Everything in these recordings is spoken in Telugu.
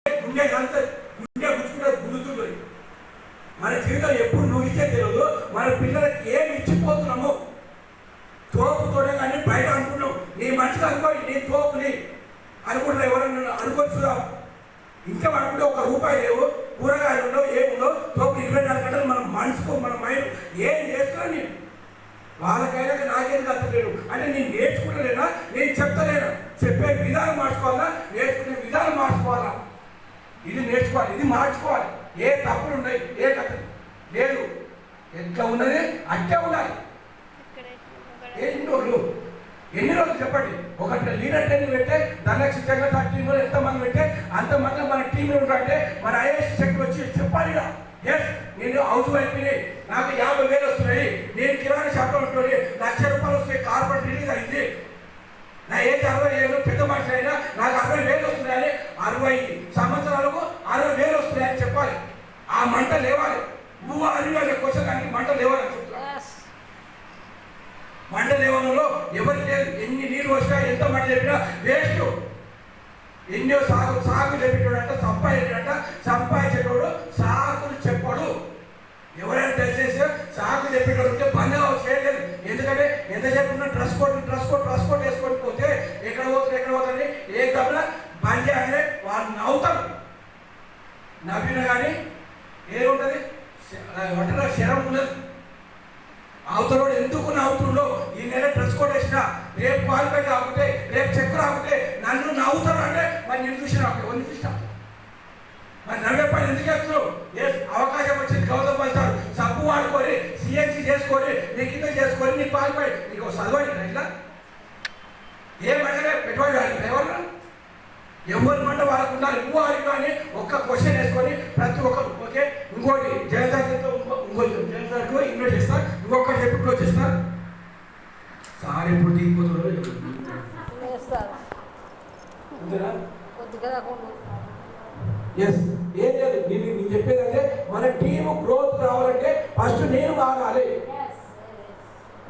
గుండె కలిసి గుండె గుచ్చుకుంటే గుండుతుంది. మన జీవితం ఎప్పుడు నువ్విచ్చే తెలియదు. మన పిల్లలకి ఏమి ఇచ్చిపోతున్నాము తోపుతోనే కానీ బయట అనుకున్నావు. నీ మనిషికి అనుకో, నీ తోపుని అనుకుంటున్నా, ఎవరన్నా అనుకోవచ్చుదా? ఇంకా అనుకుంటే ఒక రూపాయి లేవు, కూరగాయలు ఉండవు, ఏముండో, తోపు 24 గంటలు మనం మనసుకు మన మైండ్ ఏం చేస్తున్నా నేను వాళ్ళకైనా నాకేం కట్టలేడు అంటే నేను నేర్చుకుంటలేనా, నేను చెప్తలేనా? చెప్పే విధానం మార్చుకోవాలా, నేర్చుకునే విధానం మార్చుకోవాలా? ఇది నేర్చుకోవాలి, ఇది మార్చుకోవాలి. ఏ తప్పులు ఉన్నాయి, ఏ కథ లేదు, ఎట్లా ఉన్నది అట్టే ఉండాలి. ఎన్ని రోజులు చెప్పండి, ఒక లీడర్ ట్రైనింగ్ పెట్టే ధనలక్ష్మి టీంలో ఎంతమంది పెట్టే అంతమంది మన టీంలో ఉంటే మన ఐఏఎస్ శక్తులు వచ్చి చెప్పాలి. ఎస్, నేను హౌస్ వైఫ్ని, నాకు 50,000 వస్తున్నాయి, నేను కిరాణా షాప్లో ఉంటుంది, 1,00,000 రూపాయలు వస్తాయి, కార్పొరేట్ రిలీజ్ అయింది, నా ఏజ్ 60 పెద్ద మనిషి అయినా నాకు 60,000 వస్తున్నాయని, 60 సంవత్సరాలకు 60,000 వస్తున్నాయని చెప్పాలి. ఆ మంట లేవాలి. నువ్వు అనే క్వశ్చన్ కానీ మంట లేవాలని చెప్తున్నా. మంట లేవడంలో ఎవరికి లేదు. ఎన్ని నీళ్ళు వచ్చినా ఎంత మంట చెప్పినా వేస్ట్. ఎన్నో సాగు చెప్పేటోడంట, సంపాదించేటోడు సాగులు చెప్పడు. ఎవరైనా దయచేసి సాగు చెప్పేటోడు ఉంటే బంద్ చేయలేదు. ఎందుకంటే ఎంత చెప్పినా డ్రెస్ కోడ్ వేసుకొని పోతే ఎక్కడ పోతుంది ఏ గమన బంద్ చేయాలి. వాళ్ళు నవ్వుతారు. నవ్వినా కానీ ఏముంటుంది, వంటలో శరం ఉండదు. అవతలోడు ఎందుకు నవ్వుతుండో, ఈ నెల డ్రెస్ కోడ్ వేసినా రేపు క్వాలిఫై కాకపోతే, రేపు చెక్ రాకపోతే నన్ను నవ్వుతాడు అంటే మరి నేను చూసిన ఎవరిని చూసినా మరి నవ్వే పని ఎందుకు వేస్తున్నావు? అవకాశం వచ్చింది, గౌతమ్ పడతాడు, సబ్బు వాడుకొని సిఎన్సీ చేసుకొని నీ కింద చేసుకొని నీ క్వాలిఫై, నీకు చదవండి. ఇట్లా ఏమంటే పెట్టుబడి ఎవరు ఎవరి మాట వాళ్ళకు ఉండాలి. నువ్వు అది కానీ ఒక్క క్వశ్చన్ వేసుకొని ప్రతి ఒక్కరు ఓకే. ఇంకోటి జనసార్తో జనసార్కు ఇన్వైట్ చేస్తారు, ఇంకొకటి చెప్పి క్లోజ్ చేస్తారు. సార్ ఎప్పుడు దిగిపోతారో ఎస్, ఏం లేదు. నేను చెప్పేదంటే మన టీమ్ గ్రోత్ రావాలంటే ఫస్ట్ నేను మారాలి,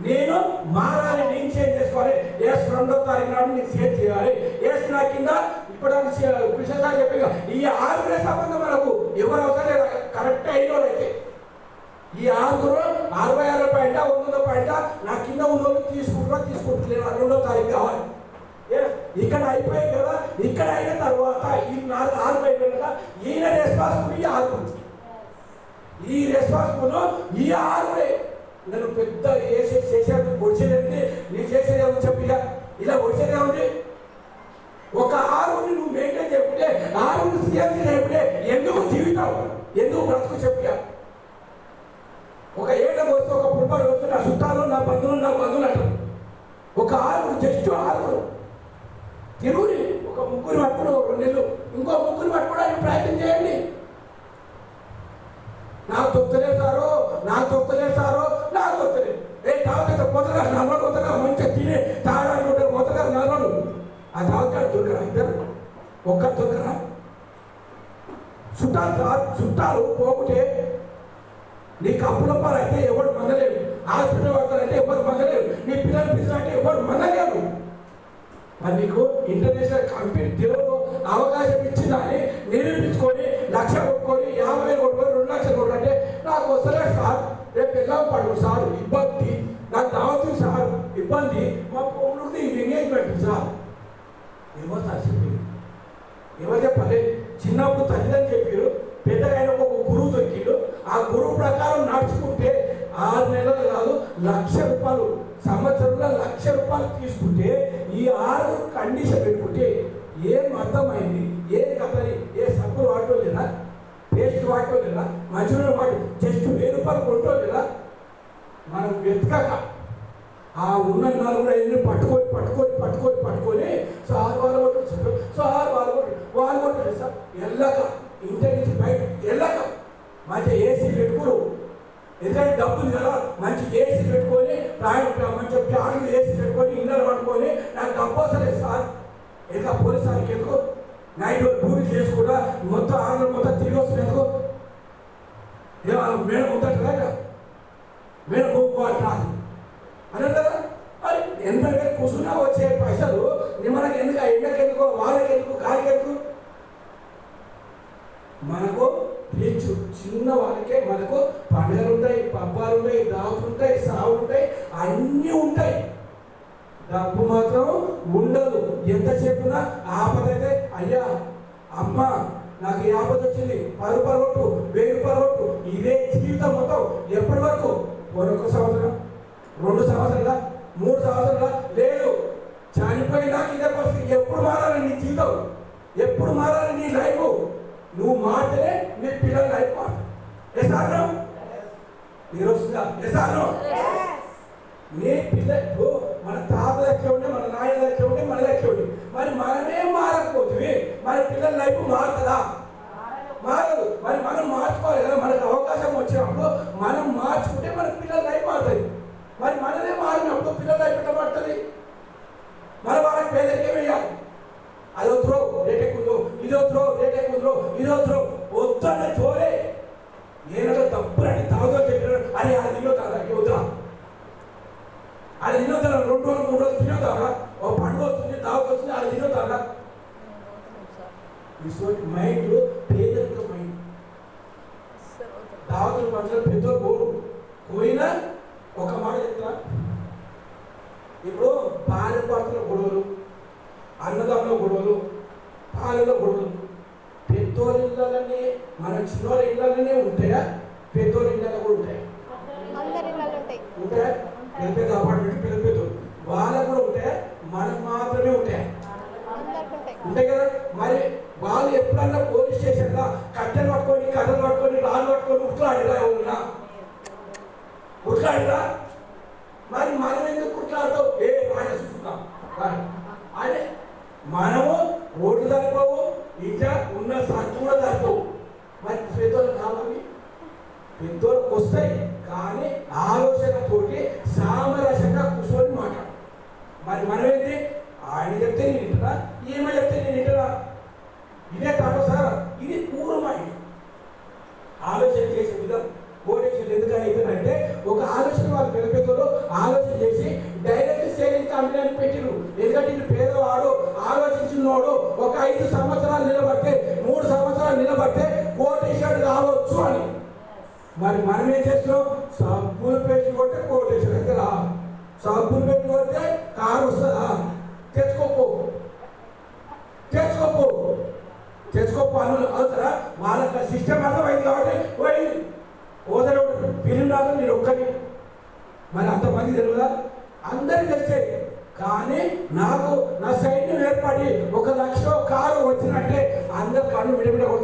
నేను చేంజ్ చేసుకోవాలి. ఎస్, 2వ తారీఖు నాడు నేను సేవ్ చేయాలి. ఎస్, నా కింద ఇప్పుడు కృష్ణ సార్ చెప్పి ఈ 6 సంబంధం మనకు ఎవరు అవసరం లేదు. కరెక్ట్ అయిన అయితే ఈ 6 66 పాయింట్ 100 పాయింట్ నా కింద ఉన్న తీసుకుంటున్నారు. 2వ తారీఖు కావాలి. ఇక్కడ అయిపోయాయి కదా. ఇక్కడ అయిన తర్వాత ఈ 6 అయిపోయినాక ఈయన రెస్పాన్సిబుల్, ఈ రెస్పాన్సిబుల్ ఈ 6 నేను పెద్ద చేసేది వచ్చేదంటే నేను చేసేది ఏమో చెప్పిగా ఇలా వచ్చేదే ఉంది. ఒక 6 నువ్వు మెయింటైన్ చెప్పుకుంటే 6 సీఎం చెప్పుకుంటే ఎందుకు జీవితం, ఎందుకు బ్రతుకు చెప్పిగా. ఒక ఏట వస్తే ఒక పుట్టాడు వస్తే నా చుట్టాలు, నా బంధువులు అంటారు. ఒక 6 జస్ట్ 6 తిరుగుని ఒక 3 పట్టుకోవడం 2 నెలలు, ఇంకో 3 పట్టుకోవడానికి ప్రయత్నం చేయండి. నాకు తొక్కలేదు సారో తాగుతా కొత్తగా కొత్తగా మంచిగా తినే తాగాలి కొత్తగా నలవడు. ఆ తాగుతాడు దొరకరా, ఇద్దరు ఒక్క దొరకరా. చుట్టాలు పోకుంటే నీకు అప్పులప్పాలు అయితే ఎవరు మంగలేరు, హాస్పిటల్ పడతారంటే ఎవరు మంగలేరు, నీ పిల్లలు పిల్లలంటే ఎవరు మంగలేరు. మరి నీకు ఇంటర్నేషనల్ కంపెనీ దేవుడు అవకాశం ఇచ్చిందని నిరూపించుకొని 1,00,000 కొట్టుకొని 50,000 కొట్టుకొని 2,00,000 కొట్టుకుంటే నాకు వస్తలే సార్, రేపు పిల్లలు పడు సార్ ఇబ్బంది, నాకు రావచ్చు సార్ ఇబ్బంది, మా పౌరుడిది ఎంగేజ్మెంట్ సార్. ఎవరు సార్ చెప్పారు? ఎవరు చెప్పాలి? చిన్నప్పుడు తల్లిదని చెప్పారు, పెద్దగా ఒక గురువు దొరికిడు. ఆ గురువు ప్రకారం నడుచుకుంటే 6 నెలలు కాదు 1,00,000 రూపాయలు సంవత్సరంలో 1,00,000 రూపాయలు తీసుకుంటే ఈ 6 కండిషన్ పెట్టుకుంటే ఏం అర్థమైంది? ఏ కథని ఏ సబ్బులు వాడటం లేదా, పేస్ట్ వాడటం లేదా, మంచినీళ్ళు వాడి జస్ట్ 1,000 రూపాయలు కొట్టడం లేదా? మనం వెతకక ఆ ఉన్న 4-5 పట్టుకొని సార్ వాళ్ళు కొట్టు సార్ వెళ్ళక ఇంటి నుంచి బయట వెళ్ళక మంచి ఏసీ పెట్టుకోరు. ఎందుకంటే డబ్బులు కదా, మంచి ఏసీ పెట్టుకొని మంచి ఫ్యాన్లు ఏసీ పెట్టుకొని ఇళ్ళలు పట్టుకొని నాకు డబ్బు వస్తలేదు సార్. ఇంకా పోలీసు సార్కి ఎందుకు నైట్ డ్యూటీ చేసుకుంటా మొత్తం ఆంధ్ర మొత్తం తిరిగి వస్తుంది ఎందుకు? మేడం ఉందంటారా, మేడం పోవాలి రాదు అనే కదా. మరి ఎందుకంటే కూర్చున్నా వచ్చే పైసలు మనకి ఎందుకు, ఎండకెందుకో వాళ్ళకి ఎందుకు గాలికి ఎందుకు? మనకు రిచ్, చిన్న వాళ్ళకే మనకు పండుగలు ఉంటాయి, పబ్బాలు ఉంటాయి, దాపులు ఉంటాయి, సావులు ఉంటాయి, అన్నీ ఉంటాయి. డబ్బు మాత్రం ఉండదు. ఎంత చెప్పినా ఆపదైతే అయ్యా అమ్మ నాకు ఈ ఆపద వచ్చింది, 10 రూపాయలు కొట్టు, 1000 రూపాయలు కొట్టు, ఇదే జీవితం మొత్తం. ఎప్పటి వరకు? 1 సంవత్సరం, 2 సంవత్సరాల, 3 సంవత్సరాల, లేదు చనిపోయినాక ఇదే పరిస్థితి. ఎప్పుడు మారాలి నీ జీవితం? ఎప్పుడు మారాలి నీ లైఫ్? నువ్వు మారితేనే నీ పిల్లల లైఫ్ మారుతుంది. ఎసాను మీరు వస్తుందా? ఎసాను నీ పిల్లలు మన తాత ఎట్లా ఉంటే, మన నాయన ఎట్లా ఉంటే, మన ఎట్లా ఉంటే, మరి మనమే మారకపోతే మరి పిల్లల లైఫ్ మారుతుందా? మారదు. మరి మనం మార్చుకోవాలి కదా. మనకు అవకాశం వచ్చినప్పుడు మనం మార్చుకుంటే మన పిల్లల లైఫ్ మారుతుంది. మరి మనమే మారినప్పుడు పిల్లల లైఫ్ ఎట్లా మారుతుంది? మన వాళ్ళకి పేదరికే వేయాలి. అదో త్రో రేట్ ఎక్కుందో, ఇదో త్రో రేట్ ఎక్కుందో, ఇదో త్రో వద్దనే త్రోలే. నేను తప్పులని తాగుతో చెప్పిన అని అది తినవుతారా? వద్దా అది తినవుతారా? 2 రోజులు 3 రోజులు తినవుతారా? ఓ పండుగ వస్తుంది, తాగుతూ వస్తుంది, అది తినవుతారా? ఇటువంటి మైండ్ పేదరిక మైండ్. తాగుతున్న మనుషులు పెద్దలు పోరు. పోయినా ఒక మాట చెప్తా, ఇప్పుడు భార్య భర్తల గొడవలు, అన్నదమ్ముల గొడవలు, పాలలో గొడవలు పెద్దోళ్ళ ఇళ్ళని మన చిన్నోళ్ళ ఇళ్ళనే ఉంటాయా? పెద్దోళ్ళ ఇళ్ళలో కూడా ఉంటాయా? ఉంటాయా? పెద్ద పెద్ద అపార్ట్మెంట్, పెద్ద పెద్ద వాళ్ళకు కూడా ఉంటాయా? మనకు మాత్రమే ఉంటాయా? ఉంటాయి కదా. మరి వాళ్ళు ఎప్పుడన్నా పోలీస్ స్టేషన్లో కట్టెలు పట్టుకొని, కర్రలు పట్టుకొని, రాళ్ళు పట్టుకొని ఉట్లాడిరా? ఎవరున్నా ఉట్లాడిరా? మరి మనం ఎందుకు కుట్లాడతావు? ఏ రాజా చూసుకుంటాం అదే. మనము రోడ్లు సరిపోవు, ఇంకా ఉన్న సంఖ్య కూడా సరిపోవు. మరి పెద్దోళ్ళు కావాలి, పెద్దోళ్ళకి వస్తాయి, కానీ ఆలోచనతోటి సామరస్యంగా కూర్చొని మాట్లాడు. మరి మనమేంటి? ఆయన చెప్తే నేను వింటున్నా, ఈమె చెప్తే నేను వింటున్నా. ఇదే కాదు సార్, ఇది పూర్వమైంది ఆలోచన చేసే విధానం. కోటేశ్వరులు ఎందుకని అయిపోయిందంటే ఒక ఆలోచన వాళ్ళు పెద్ద పెద్దలు ఆలోచన చేసి డైరెక్ట్ సేవింగ్ కంపెనీ అని పెట్టిరు. ఎందుకంటే ఇది పేదవాడు ఆలోచించినోడు ఒక 5 సంవత్సరాలు నిలబడితే, 3 సంవత్సరాలు నిలబడితే కోటేశ్వరుడు కావచ్చు అని. మరి మనం ఏం చేస్తున్నాం? సబ్బులు పెట్టి కొట్టే కోటేశ్వరుడు అయితే రా, సబ్బులు పెట్టి కొడితే కారు వస్తుందా? తెచ్చుకోపో తెచ్చుకోపో తెచ్చుకోపో అను అవుతారా? వాళ్ళకి సిస్టమ్ అర్థమైంది కాబట్టి పోయింది. ఓదరు ఫిలిం రాదు నేను ఒక్కని. మరి అంతమంది తెలియదా? అందరికి తెలిసేది. కానీ నాకు నా సైన్యం ఏర్పడి 1 లక్ష కారు వచ్చినట్టే అందరు కళ్ళు విడవిడ